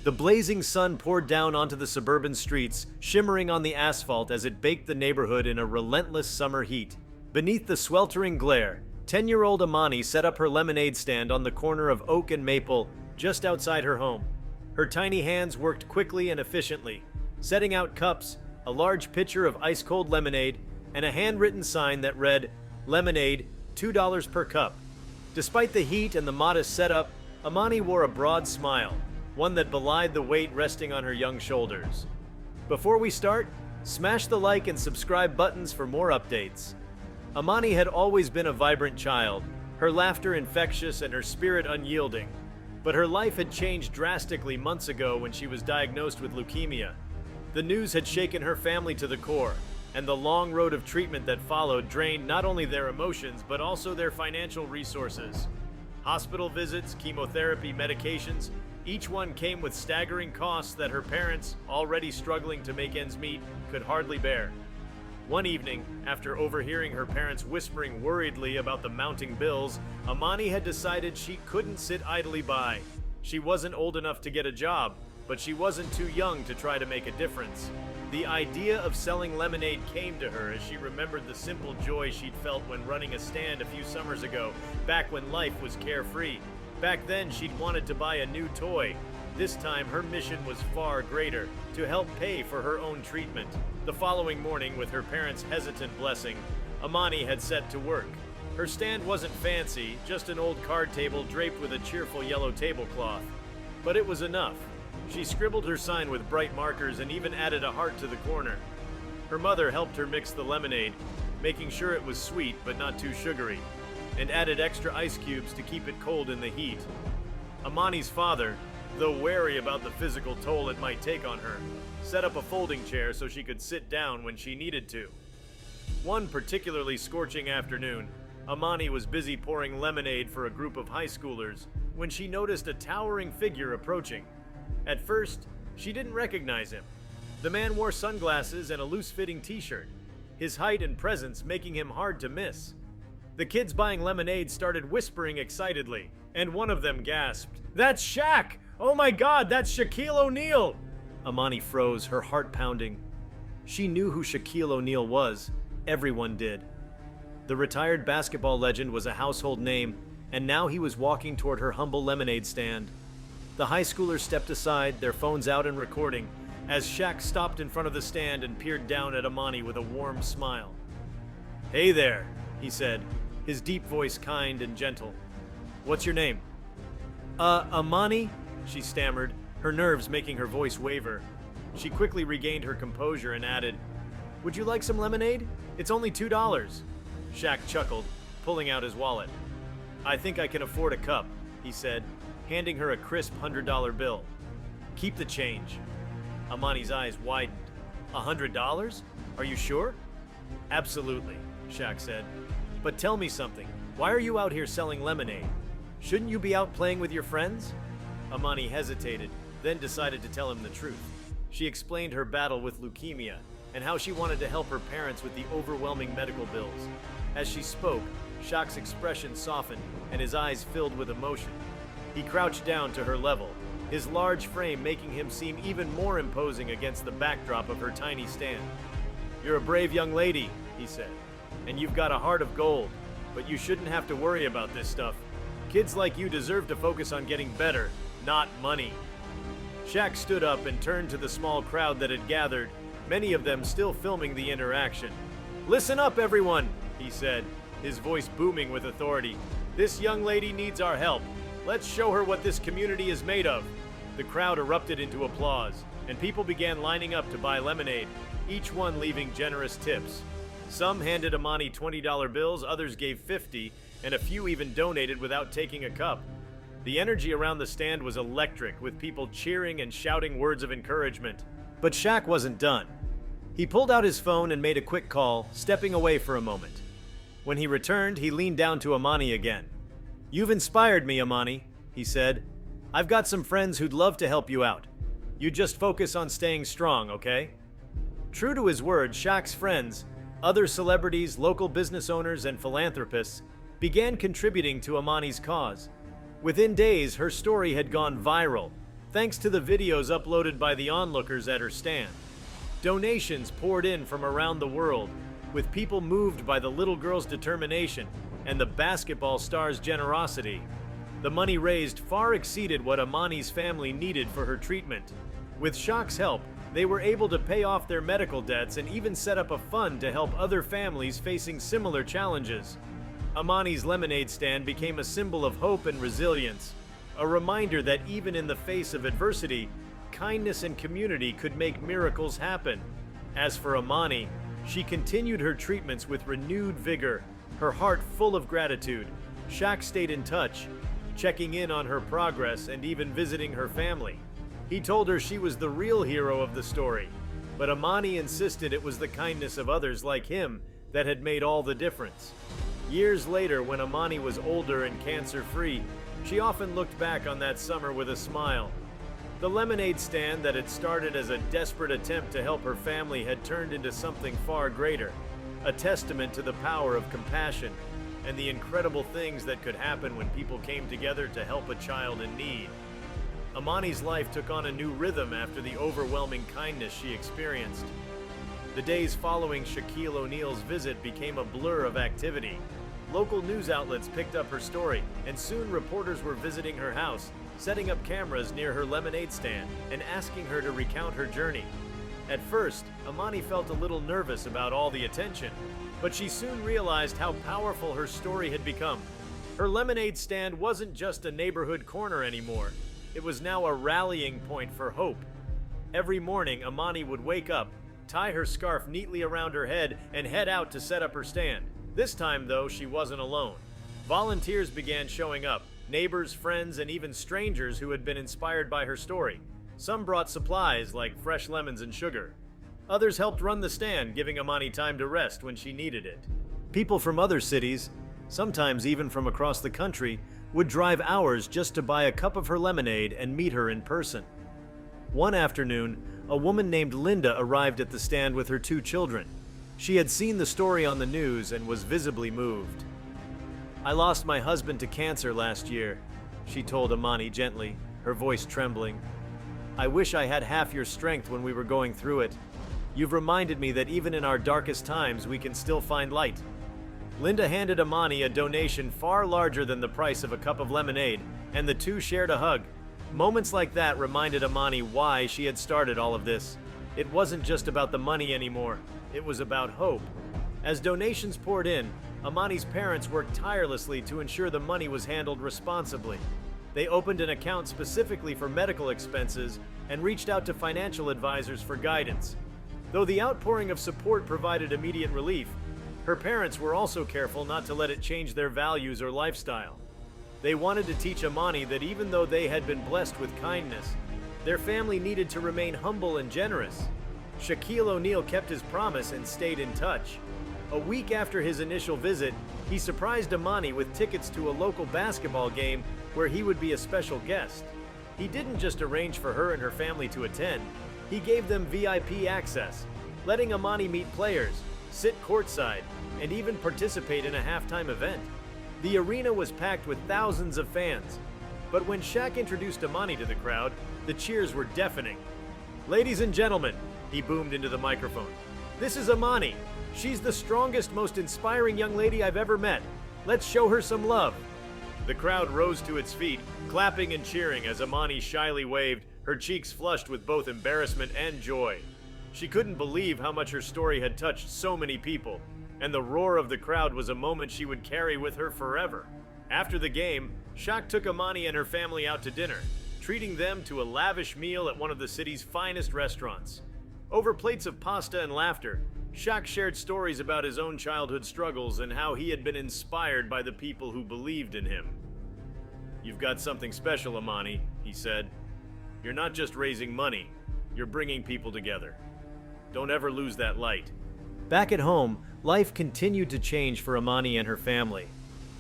The blazing sun poured down onto the suburban streets, shimmering on the asphalt as it baked the neighborhood in a relentless summer heat. Beneath the sweltering glare, 10-year-old Amani set up her lemonade stand on the corner of Oak and Maple, just outside her home. Her tiny hands worked quickly and efficiently, setting out cups, a large pitcher of ice-cold lemonade, and a handwritten sign that read, "Lemonade, $2 per cup." Despite the heat and the modest setup, Amani wore a broad smile, one that belied the weight resting on her young shoulders. Before we start, smash the like and subscribe buttons for more updates. Amani had always been a vibrant child, her laughter infectious and her spirit unyielding. But her life had changed drastically months ago when she was diagnosed with leukemia. The news had shaken her family to the core, and the long road of treatment that followed drained not only their emotions but also their financial resources. Hospital visits, chemotherapy, medications, each one came with staggering costs that her parents, already struggling to make ends meet, could hardly bear. One evening, after overhearing her parents whispering worriedly about the mounting bills, Amani had decided she couldn't sit idly by. She wasn't old enough to get a job, but she wasn't too young to try to make a difference. The idea of selling lemonade came to her as she remembered the simple joy she'd felt when running a stand a few summers ago, back when life was carefree. Back then, she'd wanted to buy a new toy. This time, her mission was far greater, to help pay for her own treatment. The following morning, with her parents' hesitant blessing, Amani had set to work. Her stand wasn't fancy, just an old card table draped with a cheerful yellow tablecloth. But it was enough. She scribbled her sign with bright markers and even added a heart to the corner. Her mother helped her mix the lemonade, making sure it was sweet but not too sugary, and added extra ice cubes to keep it cold in the heat. Amani's father, though wary about the physical toll it might take on her, set up a folding chair so she could sit down when she needed to. One particularly scorching afternoon, Amani was busy pouring lemonade for a group of high schoolers when she noticed a towering figure approaching. At first, she didn't recognize him. The man wore sunglasses and a loose-fitting t-shirt, his height and presence making him hard to miss. The kids buying lemonade started whispering excitedly, and one of them gasped, "That's Shaq! Oh my God, that's Shaquille O'Neal!" Amani froze, her heart pounding. She knew who Shaquille O'Neal was. Everyone did. The retired basketball legend was a household name, and now he was walking toward her humble lemonade stand. The high schoolers stepped aside, their phones out and recording, as Shaq stopped in front of the stand and peered down at Amani with a warm smile. "Hey there," he said, his deep voice kind and gentle. "What's your name?" Amani," she stammered, her nerves making her voice waver. She quickly regained her composure and added, "Would you like some lemonade? It's only $2. Shaq chuckled, pulling out his wallet. "I think I can afford a cup," he said, handing her a crisp $100 bill. "Keep the change." Amani's eyes widened. $100? Are you sure? "Absolutely," Shaq said. "But tell me something. Why are you out here selling lemonade? Shouldn't you be out playing with your friends?" Amani hesitated, then decided to tell him the truth. She explained her battle with leukemia and how she wanted to help her parents with the overwhelming medical bills. As she spoke, Shaq's expression softened and his eyes filled with emotion. He crouched down to her level, his large frame making him seem even more imposing against the backdrop of her tiny stand. "You're a brave young lady," he said, "and you've got a heart of gold, but you shouldn't have to worry about this stuff. Kids like you deserve to focus on getting better, not money." Shaq stood up and turned to the small crowd that had gathered, many of them still filming the interaction. "Listen up, everyone," he said, his voice booming with authority. "This young lady needs our help. Let's show her what this community is made of." The crowd erupted into applause, and people began lining up to buy lemonade, each one leaving generous tips. Some handed Amani $20 bills, others gave 50, and a few even donated without taking a cup. The energy around the stand was electric, with people cheering and shouting words of encouragement. But Shaq wasn't done. He pulled out his phone and made a quick call, stepping away for a moment. When he returned, he leaned down to Amani again. "You've inspired me, Amani," he said. "I've got some friends who'd love to help you out. You just focus on staying strong, okay?" True to his word, Shaq's friends, other celebrities, local business owners, and philanthropists, began contributing to Amani's cause. Within days, her story had gone viral. thanks to the videos uploaded by the onlookers at her stand. Donations poured in from around the world, with people moved by the little girl's determination and the basketball star's generosity. The money raised far exceeded what Amani's family needed for her treatment. With Shaq's help, they were able to pay off their medical debts and even set up a fund to help other families facing similar challenges. Amani's lemonade stand became a symbol of hope and resilience, a reminder that even in the face of adversity, kindness and community could make miracles happen. As for Amani, she continued her treatments with renewed vigor, her heart full of gratitude. Shaq stayed in touch, checking in on her progress and even visiting her family. He told her she was the real hero of the story, but Amani insisted it was the kindness of others like him that had made all the difference. Years later, when Amani was older and cancer-free, she often looked back on that summer with a smile. The lemonade stand that had started as a desperate attempt to help her family had turned into something far greater, a testament to the power of compassion and the incredible things that could happen when people came together to help a child in need. Amani's life took on a new rhythm after the overwhelming kindness she experienced. The days following Shaquille O'Neal's visit became a blur of activity. Local news outlets picked up her story, and soon reporters were visiting her house, setting up cameras near her lemonade stand, and asking her to recount her journey. At first, Amani felt a little nervous about all the attention, but she soon realized how powerful her story had become. Her lemonade stand wasn't just a neighborhood corner anymore. It was now a rallying point for hope. Every morning, Amani would wake up, tie her scarf neatly around her head, and head out to set up her stand. This time, though, she wasn't alone. Volunteers began showing up, neighbors, friends, and even strangers who had been inspired by her story. Some brought supplies like fresh lemons and sugar. Others helped run the stand, giving Amani time to rest when she needed it. People from other cities, sometimes even from across the country, would drive hours just to buy a cup of her lemonade and meet her in person. One afternoon, a woman named Linda arrived at the stand with her 2 children. She had seen the story on the news and was visibly moved. "I lost my husband to cancer last year," she told Amani gently, her voice trembling. "I wish I had half your strength when we were going through it. You've reminded me that even in our darkest times, we can still find light." Linda handed Amani a donation far larger than the price of a cup of lemonade, and the two shared a hug. Moments like that reminded Amani why she had started all of this. It wasn't just about the money anymore. It was about hope. As donations poured in, Amani's parents worked tirelessly to ensure the money was handled responsibly. They opened an account specifically for medical expenses and reached out to financial advisors for guidance. Though the outpouring of support provided immediate relief, her parents were also careful not to let it change their values or lifestyle. They wanted to teach Amani that even though they had been blessed with kindness, their family needed to remain humble and generous. Shaquille O'Neal kept his promise and stayed in touch. A week after his initial visit, he surprised Amani with tickets to a local basketball game where he would be a special guest. He didn't just arrange for her and her family to attend, he gave them VIP access, letting Amani meet players, sit courtside, and even participate in a halftime event. The arena was packed with thousands of fans, but when Shaq introduced Amani to the crowd, the cheers were deafening. "Ladies and gentlemen," he boomed into the microphone, "this is Amani. She's the strongest, most inspiring young lady I've ever met. Let's show her some love." The crowd rose to its feet, clapping and cheering as Amani shyly waved, her cheeks flushed with both embarrassment and joy. She couldn't believe how much her story had touched so many people, and the roar of the crowd was a moment she would carry with her forever. After the game, Shaq took Amani and her family out to dinner, treating them to a lavish meal at one of the city's finest restaurants. Over plates of pasta and laughter, Shaq shared stories about his own childhood struggles and how he had been inspired by the people who believed in him. "You've got something special, Amani," he said. "You're not just raising money, you're bringing people together. Don't ever lose that light." Back at home, life continued to change for Amani and her family.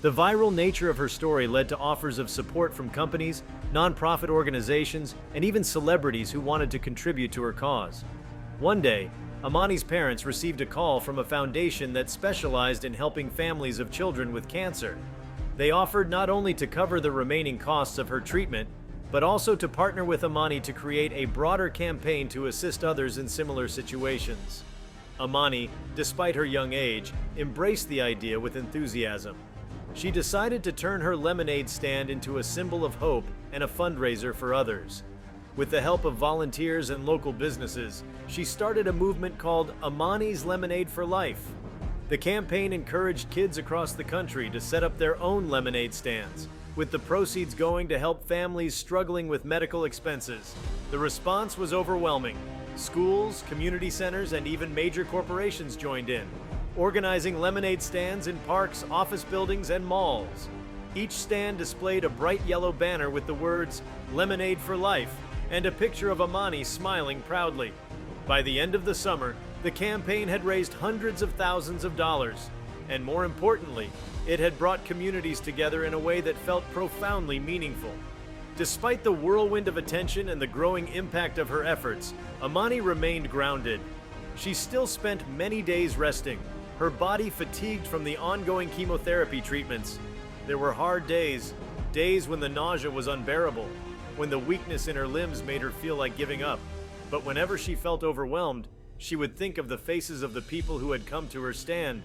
The viral nature of her story led to offers of support from companies, nonprofit organizations, and even celebrities who wanted to contribute to her cause. One day, Amani's parents received a call from a foundation that specialized in helping families of children with cancer. They offered not only to cover the remaining costs of her treatment, but also to partner with Amani to create a broader campaign to assist others in similar situations. Amani, despite her young age, embraced the idea with enthusiasm. She decided to turn her lemonade stand into a symbol of hope and a fundraiser for others. With the help of volunteers and local businesses, she started a movement called Amani's Lemonade for Life. The campaign encouraged kids across the country to set up their own lemonade stands, with the proceeds going to help families struggling with medical expenses. The response was overwhelming. Schools, community centers, and even major corporations joined in, organizing lemonade stands in parks, office buildings, and malls. Each stand displayed a bright yellow banner with the words, "Lemonade for Life," and a picture of Amani smiling proudly. By the end of the summer, the campaign had raised hundreds of thousands of dollars, and more importantly, it had brought communities together in a way that felt profoundly meaningful. Despite the whirlwind of attention and the growing impact of her efforts, Amani remained grounded. She still spent many days resting, her body fatigued from the ongoing chemotherapy treatments. There were hard days, days when the nausea was unbearable, when the weakness in her limbs made her feel like giving up. But whenever she felt overwhelmed, she would think of the faces of the people who had come to her stand,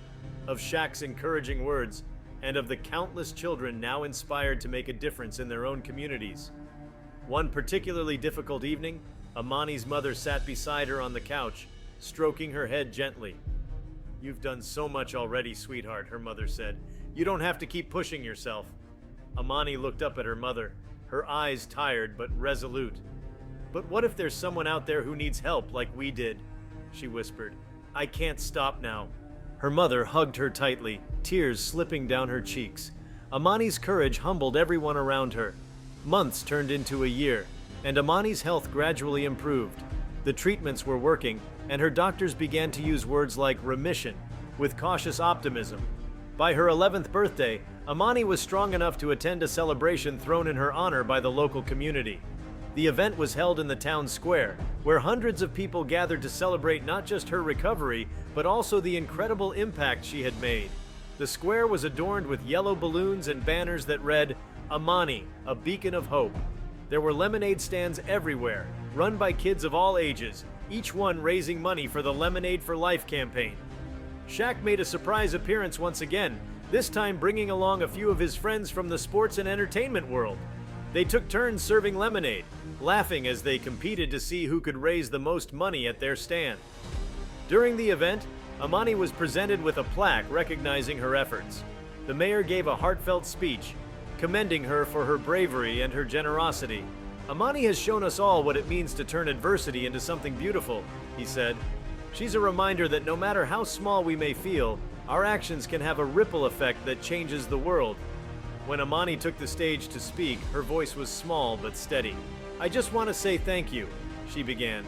of Shaq's encouraging words, and of the countless children now inspired to make a difference in their own communities. One particularly difficult evening, Amani's mother sat beside her on the couch, stroking her head gently. "You've done so much already, sweetheart," her mother said. "You don't have to keep pushing yourself." Amani looked up at her mother, her eyes tired but resolute. "But what if there's someone out there who needs help like we did?" she whispered. "I can't stop now." Her mother hugged her tightly, tears slipping down her cheeks. Amani's courage humbled everyone around her. Months turned into a year, and Amani's health gradually improved. The treatments were working, and her doctors began to use words like remission, with cautious optimism. By her 11th birthday, Amani was strong enough to attend a celebration thrown in her honor by the local community. The event was held in the town square, where hundreds of people gathered to celebrate not just her recovery, but also the incredible impact she had made. The square was adorned with yellow balloons and banners that read, "Amani, a beacon of hope." There were lemonade stands everywhere, run by kids of all ages, each one raising money for the Lemonade for Life campaign. Shaq made a surprise appearance once again, this time bringing along a few of his friends from the sports and entertainment world. They took turns serving lemonade, laughing as they competed to see who could raise the most money at their stand. During the event, Amani was presented with a plaque recognizing her efforts. The mayor gave a heartfelt speech, commending her for her bravery and her generosity. "Amani has shown us all what it means to turn adversity into something beautiful," he said. "She's a reminder that no matter how small we may feel, our actions can have a ripple effect that changes the world." When Amani took the stage to speak, her voice was small but steady. "I just want to say thank you," she began.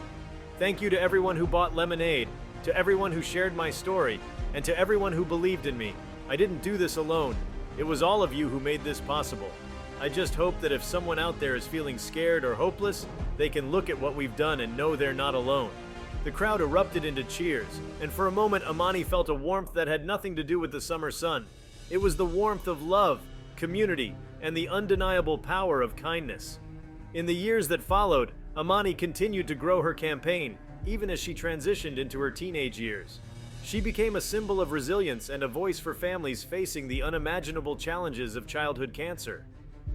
"Thank you to everyone who bought lemonade, to everyone who shared my story, and to everyone who believed in me. I didn't do this alone. It was all of you who made this possible. I just hope that if someone out there is feeling scared or hopeless, they can look at what we've done and know they're not alone." The crowd erupted into cheers, and for a moment Amani felt a warmth that had nothing to do with the summer sun. It was the warmth of love, community, and the undeniable power of kindness. In the years that followed, Amani continued to grow her campaign, even as she transitioned into her teenage years. She became a symbol of resilience and a voice for families facing the unimaginable challenges of childhood cancer.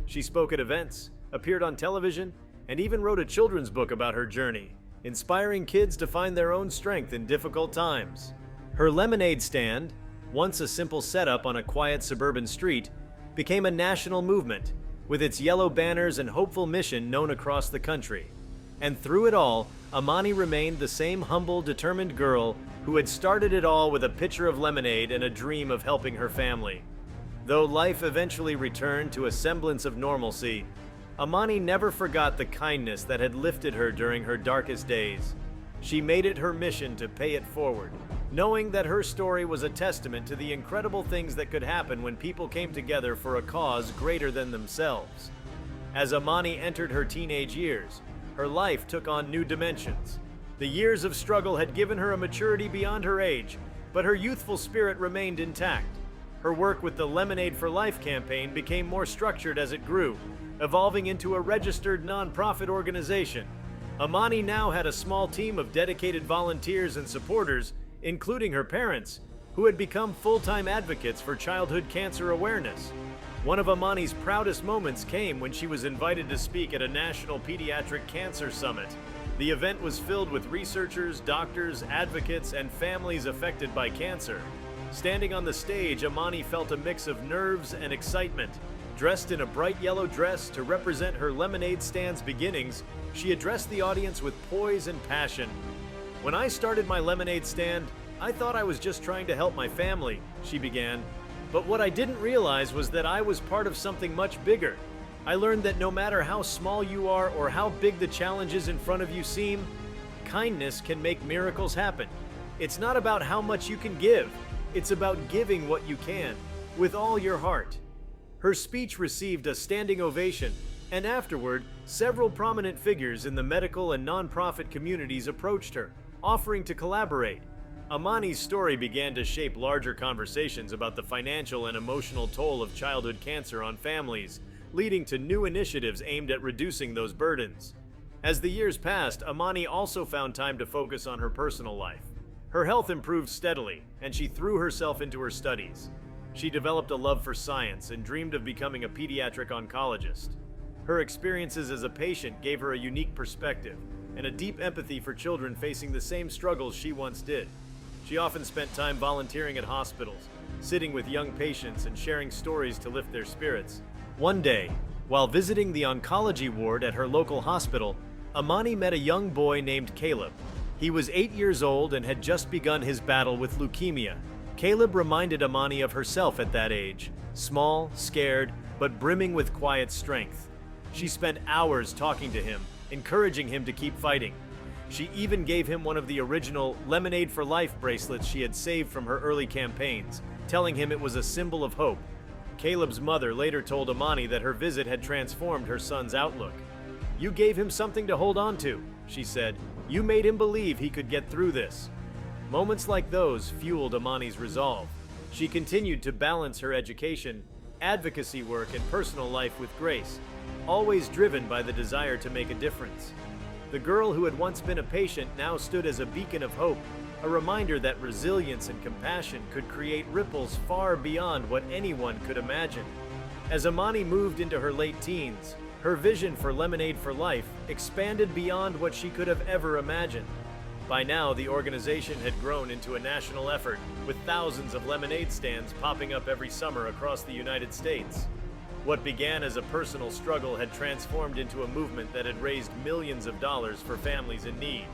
She spoke at events, appeared on television, and even wrote a children's book about her journey, inspiring kids to find their own strength in difficult times. Her lemonade stand, once a simple setup on a quiet suburban street, became a national movement, with its yellow banners and hopeful mission known across the country. And through it all, Amani remained the same humble, determined girl who had started it all with a pitcher of lemonade and a dream of helping her family. Though life eventually returned to a semblance of normalcy, Amani never forgot the kindness that had lifted her during her darkest days. She made it her mission to pay it forward, knowing that her story was a testament to the incredible things that could happen when people came together for a cause greater than themselves. As Amani entered her teenage years, her life took on new dimensions. The years of struggle had given her a maturity beyond her age, but her youthful spirit remained intact. Her work with the Lemonade for Life campaign became more structured as it grew, evolving into a registered nonprofit organization. Amani now had a small team of dedicated volunteers and supporters, including her parents, who had become full-time advocates for childhood cancer awareness. One of Amani's proudest moments came when she was invited to speak at a national pediatric cancer summit. The event was filled with researchers, doctors, advocates, and families affected by cancer. Standing on the stage, Amani felt a mix of nerves and excitement. Dressed in a bright yellow dress to represent her lemonade stand's beginnings, she addressed the audience with poise and passion. "When I started my lemonade stand, I thought I was just trying to help my family," she began. "But what I didn't realize was that I was part of something much bigger. I learned that no matter how small you are or how big the challenges in front of you seem, kindness can make miracles happen. It's not about how much you can give. It's about giving what you can, with all your heart." Her speech received a standing ovation, and afterward, several prominent figures in the medical and nonprofit communities approached her, offering to collaborate. Amani's story began to shape larger conversations about the financial and emotional toll of childhood cancer on families, leading to new initiatives aimed at reducing those burdens. As the years passed, Amani also found time to focus on her personal life. Her health improved steadily, and she threw herself into her studies. She developed a love for science and dreamed of becoming a pediatric oncologist. Her experiences as a patient gave her a unique perspective and a deep empathy for children facing the same struggles she once did. She often spent time volunteering at hospitals, sitting with young patients and sharing stories to lift their spirits. One day, while visiting the oncology ward at her local hospital, Amani met a young boy named Caleb. He was 8 years old and had just begun his battle with leukemia. Caleb reminded Amani of herself at that age, small, scared, but brimming with quiet strength. She spent hours talking to him, encouraging him to keep fighting. She even gave him one of the original Lemonade for Life bracelets she had saved from her early campaigns, telling him it was a symbol of hope. Caleb's mother later told Amani that her visit had transformed her son's outlook. "You gave him something to hold on to," she said. "You made him believe he could get through this." Moments like those fueled Amani's resolve. She continued to balance her education, advocacy work, and personal life with grace, always driven by the desire to make a difference. The girl who had once been a patient now stood as a beacon of hope, a reminder that resilience and compassion could create ripples far beyond what anyone could imagine. As Amani moved into her late teens, her vision for Lemonade for Life expanded beyond what she could have ever imagined. By now, the organization had grown into a national effort, with thousands of lemonade stands popping up every summer across the United States. What began as a personal struggle had transformed into a movement that had raised millions of dollars for families in need.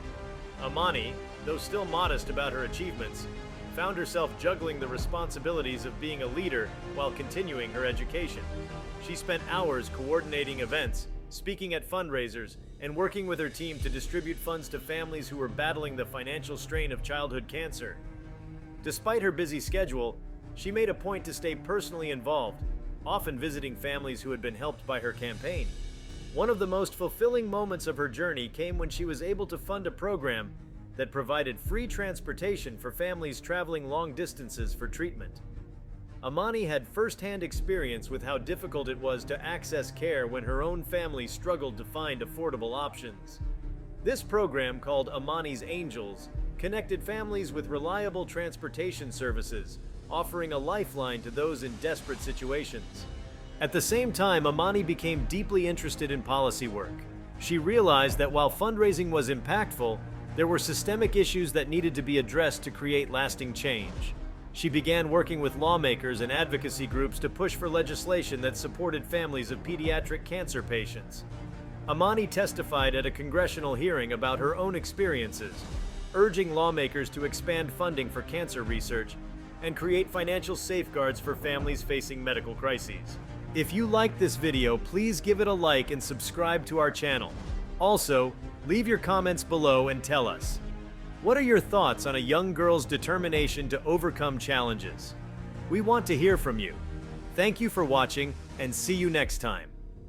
Amani, though still modest about her achievements, found herself juggling the responsibilities of being a leader while continuing her education. She spent hours coordinating events, speaking at fundraisers, and working with her team to distribute funds to families who were battling the financial strain of childhood cancer. Despite her busy schedule, she made a point to stay personally involved, often visiting families who had been helped by her campaign. One of the most fulfilling moments of her journey came when she was able to fund a program that provided free transportation for families traveling long distances for treatment. Amani had first-hand experience with how difficult it was to access care when her own family struggled to find affordable options. This program, called Amani's Angels, connected families with reliable transportation services, offering a lifeline to those in desperate situations. At the same time, Amani became deeply interested in policy work. She realized that while fundraising was impactful, there were systemic issues that needed to be addressed to create lasting change. She began working with lawmakers and advocacy groups to push for legislation that supported families of pediatric cancer patients. Amani testified at a congressional hearing about her own experiences, urging lawmakers to expand funding for cancer research and create financial safeguards for families facing medical crises. If you liked this video, please give it a like and subscribe to our channel. Also, leave your comments below and tell us, what are your thoughts on a young girl's determination to overcome challenges? We want to hear from you. Thank you for watching, and see you next time.